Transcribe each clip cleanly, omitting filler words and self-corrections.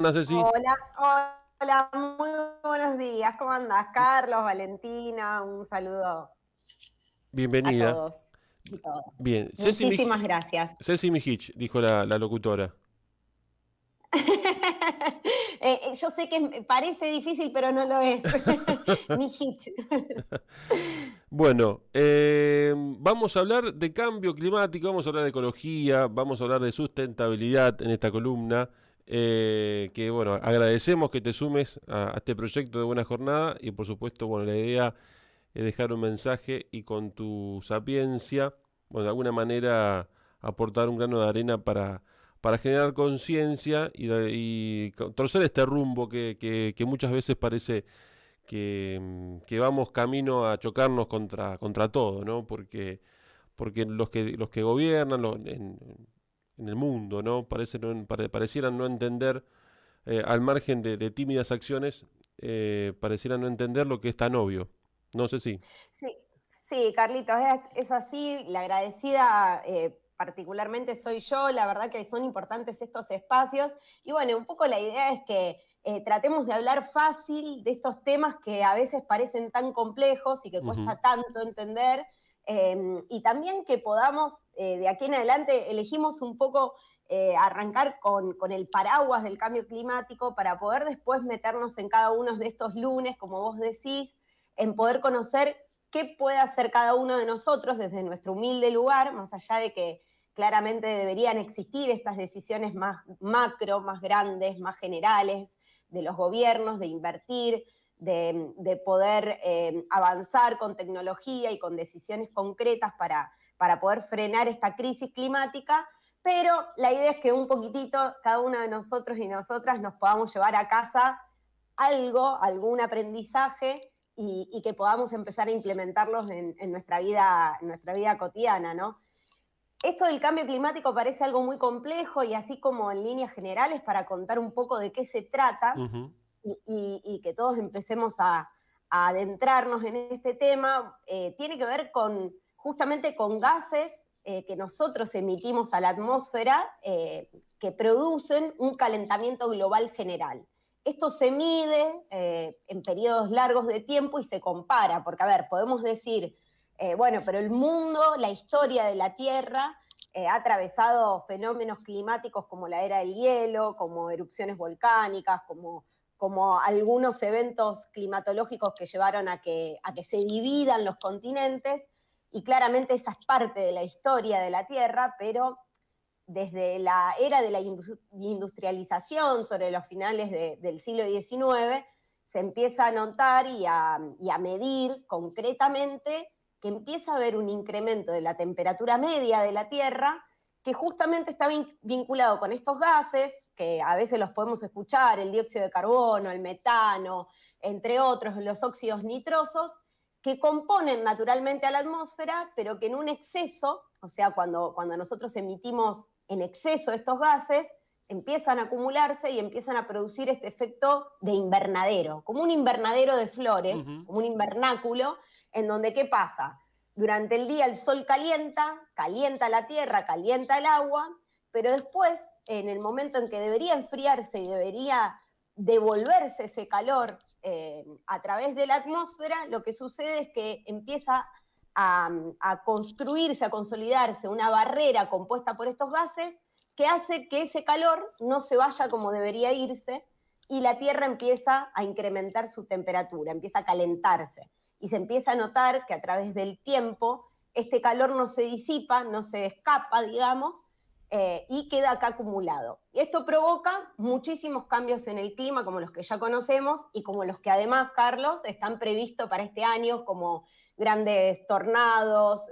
Hola, Ceci. Hola, hola, muy buenos días. ¿Cómo andás, Carlos, Valentina? Un saludo a Bienvenida. todos y todas. Bien, Muchísimas gracias. Ceci Mijich, dijo la locutora. Yo sé que parece difícil, pero no lo es. Mi hit. Bueno, vamos a hablar de cambio climático, vamos a hablar de ecología, vamos a hablar de sustentabilidad en esta columna. Que bueno, agradecemos que te sumes a este proyecto de Buena Jornada y por supuesto, bueno, la idea es dejar un mensaje y con tu sapiencia, bueno, de alguna manera aportar un grano de arena para generar conciencia y torcer este rumbo que muchas veces parece que vamos camino a chocarnos contra todo, ¿no? Porque los que gobiernan en el mundo, ¿no? Parecieran no entender, al margen de tímidas acciones, parecieran no entender lo que es tan obvio. No sé si. Sí, sí, Carlitos, es así. La agradecida particularmente soy yo. La verdad que son importantes estos espacios. Y bueno, un poco la idea es que tratemos de hablar fácil de estos temas que a veces parecen tan complejos y que Ujú. cuesta tanto entender. Y también que podamos, de aquí en adelante, elegimos un poco arrancar con el paraguas del cambio climático para poder después meternos en cada uno de estos lunes, como vos decís, en poder conocer qué puede hacer cada uno de nosotros desde nuestro humilde lugar, más allá de que claramente deberían existir estas decisiones más macro, más grandes, más generales de los gobiernos, de invertir, de poder avanzar con tecnología y con decisiones concretas para poder frenar esta crisis climática, pero la idea es que un poquitito cada uno de nosotros y nosotras nos podamos llevar a casa algo, algún aprendizaje y que podamos empezar a implementarlos en nuestra vida cotidiana, ¿no? Esto del cambio climático parece algo muy complejo y así como en líneas generales para contar un poco de qué se trata Ujú. y que todos empecemos a adentrarnos en este tema, tiene que ver justamente con gases que nosotros emitimos a la atmósfera que producen un calentamiento global general. Esto se mide en periodos largos de tiempo y se compara, porque, a ver, podemos decir, bueno, pero el mundo, la historia de la Tierra, ha atravesado fenómenos climáticos como la era del hielo, como erupciones volcánicas, como algunos eventos climatológicos que llevaron a que se dividan los continentes, y claramente esa es parte de la historia de la Tierra, pero desde la era de la industrialización sobre los finales del siglo XIX, se empieza a notar y a medir concretamente que empieza a haber un incremento de la temperatura media de la Tierra que justamente está vinculado con estos gases, que a veces los podemos escuchar, el dióxido de carbono, el metano, entre otros, los óxidos nitrosos, que componen naturalmente a la atmósfera, pero que en un exceso, o sea, cuando nosotros emitimos en exceso estos gases, empiezan a acumularse y empiezan a producir este efecto de invernadero, como un invernadero de flores, Ujú. como un invernáculo, en donde ¿qué pasa? Durante el día el sol calienta la tierra, calienta el agua, pero después, en el momento en que debería enfriarse y debería devolverse ese calor a través de la atmósfera, lo que sucede es que empieza a construirse, a consolidarse una barrera compuesta por estos gases que hace que ese calor no se vaya como debería irse y la Tierra empieza a incrementar su temperatura, empieza a calentarse y se empieza a notar que a través del tiempo este calor no se disipa, no se escapa, digamos, y queda acá acumulado. Y esto provoca muchísimos cambios en el clima, como los que ya conocemos y como los que además, Carlos, están previstos para este año, como grandes tornados,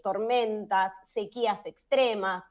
tormentas, sequías extremas,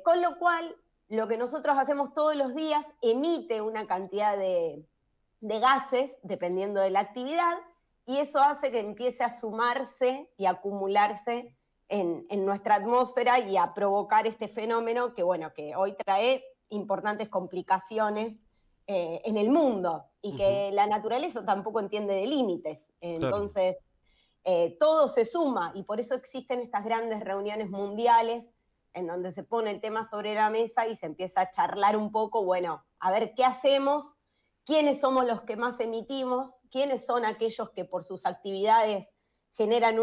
con lo cual lo que nosotros hacemos todos los días emite una cantidad de gases dependiendo de la actividad y eso hace que empiece a sumarse y acumularse en nuestra atmósfera y a provocar este fenómeno que, bueno, que hoy trae importantes complicaciones en el mundo y Ujú. que la naturaleza tampoco entiende de límites. Claro. Entonces, todo se suma y por eso existen estas grandes reuniones mundiales en donde se pone el tema sobre la mesa y se empieza a charlar un poco, bueno, a ver qué hacemos, quiénes somos los que más emitimos, quiénes son aquellos que por sus actividades generan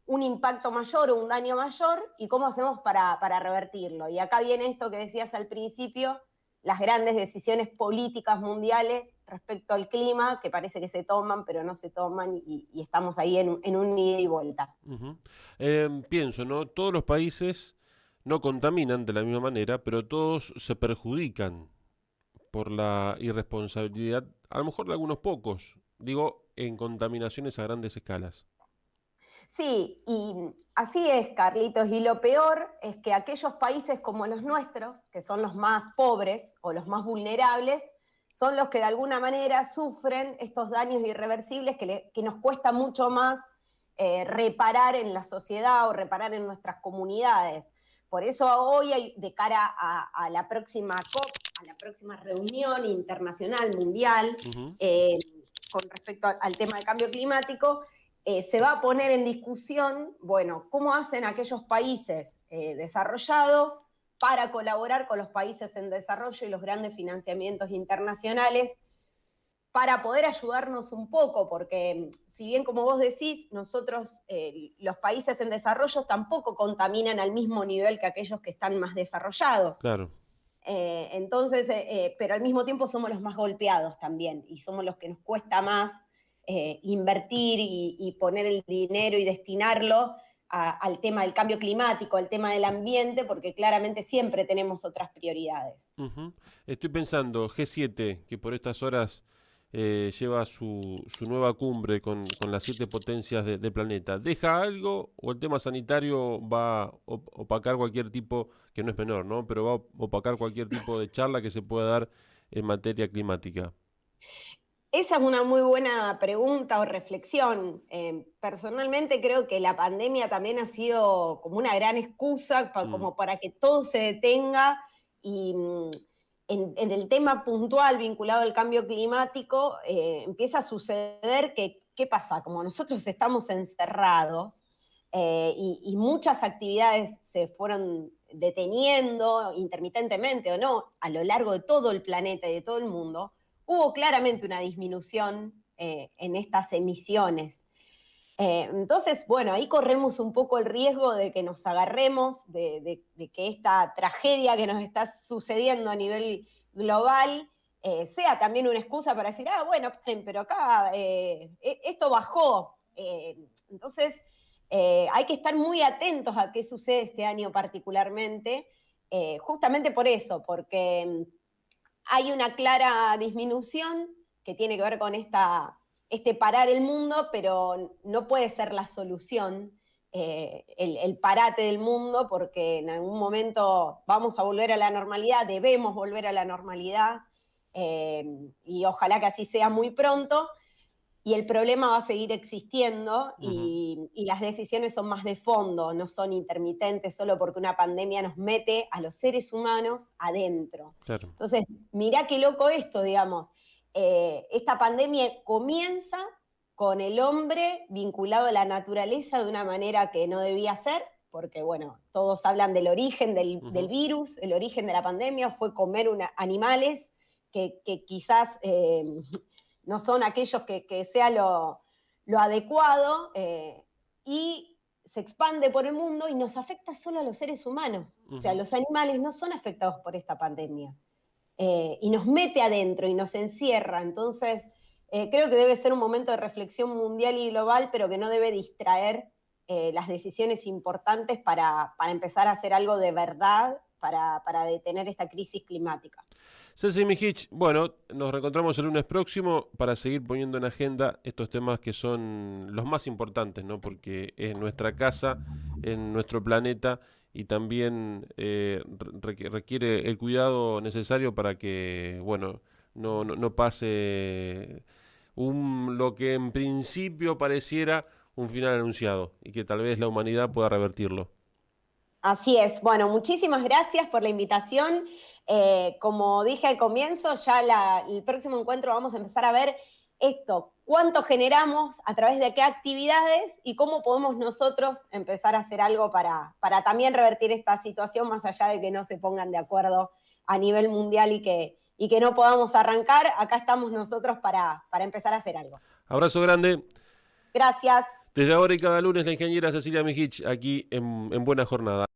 un impacto mayor o un daño mayor, y cómo hacemos para revertirlo. Y acá viene esto que decías al principio, las grandes decisiones políticas mundiales respecto al clima, que parece que se toman, pero no se toman, y estamos ahí en un ida y vuelta. Ujú. Pienso, ¿no? Todos los países no contaminan de la misma manera, pero todos se perjudican por la irresponsabilidad, a lo mejor de algunos pocos, digo, en contaminaciones a grandes escalas. Sí, y así es, Carlitos, y lo peor es que aquellos países como los nuestros, que son los más pobres o los más vulnerables, son los que de alguna manera sufren estos daños irreversibles que nos cuesta mucho más reparar en la sociedad o reparar en nuestras comunidades. Por eso hoy, de cara a la próxima COP, a la próxima reunión internacional, mundial, Ujú. con respecto al tema del cambio climático, se va a poner en discusión, bueno, cómo hacen aquellos países desarrollados para colaborar con los países en desarrollo y los grandes financiamientos internacionales para poder ayudarnos un poco, porque si bien, como vos decís, nosotros, los países en desarrollo tampoco contaminan al mismo nivel que aquellos que están más desarrollados. Claro. Entonces, pero al mismo tiempo somos los más golpeados también, y somos los que nos cuesta más invertir y poner el dinero y destinarlo al tema del cambio climático, al tema del ambiente, porque claramente siempre tenemos otras prioridades. Ujú. Estoy pensando, G7, que por estas horas lleva su nueva cumbre con las 7 potencias del planeta, ¿deja algo o el tema sanitario va a opacar cualquier tipo, que no es menor, ¿no? Pero va a opacar cualquier tipo de charla que se pueda dar en materia climática? Esa es una muy buena pregunta o reflexión. Personalmente creo que la pandemia también ha sido como una gran excusa Mm. como para que todo se detenga, y en el tema puntual vinculado al cambio climático empieza a suceder que, ¿qué pasa? Como nosotros estamos encerrados y muchas actividades se fueron deteniendo intermitentemente o no a lo largo de todo el planeta y de todo el mundo, hubo claramente una disminución en estas emisiones. Entonces, bueno, ahí corremos un poco el riesgo de que nos agarremos de que esta tragedia que nos está sucediendo a nivel global sea también una excusa para decir, ah, bueno, pero acá esto bajó. Entonces, hay que estar muy atentos a qué sucede este año particularmente, justamente por eso, porque hay una clara disminución que tiene que ver con este parar el mundo, pero no puede ser la solución el parate del mundo, porque en algún momento vamos a volver a la normalidad, debemos volver a la normalidad, y ojalá que así sea muy pronto, y el problema va a seguir existiendo, Ujú. y las decisiones son más de fondo, no son intermitentes solo porque una pandemia nos mete a los seres humanos adentro. Claro. Entonces, mirá qué loco esto, digamos. Esta pandemia comienza con el hombre vinculado a la naturaleza de una manera que no debía ser, porque, bueno, todos hablan del origen del Ujú. virus, el origen de la pandemia fue comer animales que quizás no son aquellos que sea lo adecuado, y se expande por el mundo y nos afecta solo a los seres humanos. O sea, Ujú. los animales no son afectados por esta pandemia. Y nos mete adentro y nos encierra. Entonces, creo que debe ser un momento de reflexión mundial y global, pero que no debe distraer las decisiones importantes para empezar a hacer algo de verdad para detener esta crisis climática. Ceci Mijic, bueno, nos reencontramos el lunes próximo para seguir poniendo en agenda estos temas que son los más importantes, ¿no? Porque es nuestra casa, en nuestro planeta y también requiere el cuidado necesario para que, bueno, no pase lo que en principio pareciera un final anunciado y que tal vez la humanidad pueda revertirlo. Así es. Bueno, muchísimas gracias por la invitación. Como dije al comienzo, ya el próximo encuentro vamos a empezar a ver esto, cuánto generamos, a través de qué actividades y cómo podemos nosotros empezar a hacer algo para también revertir esta situación, más allá de que no se pongan de acuerdo a nivel mundial y que no podamos arrancar, acá estamos nosotros para empezar a hacer algo. Abrazo grande. Gracias. Desde ahora y cada lunes, la ingeniera Cecilia Mijich, aquí en Buena Jornada.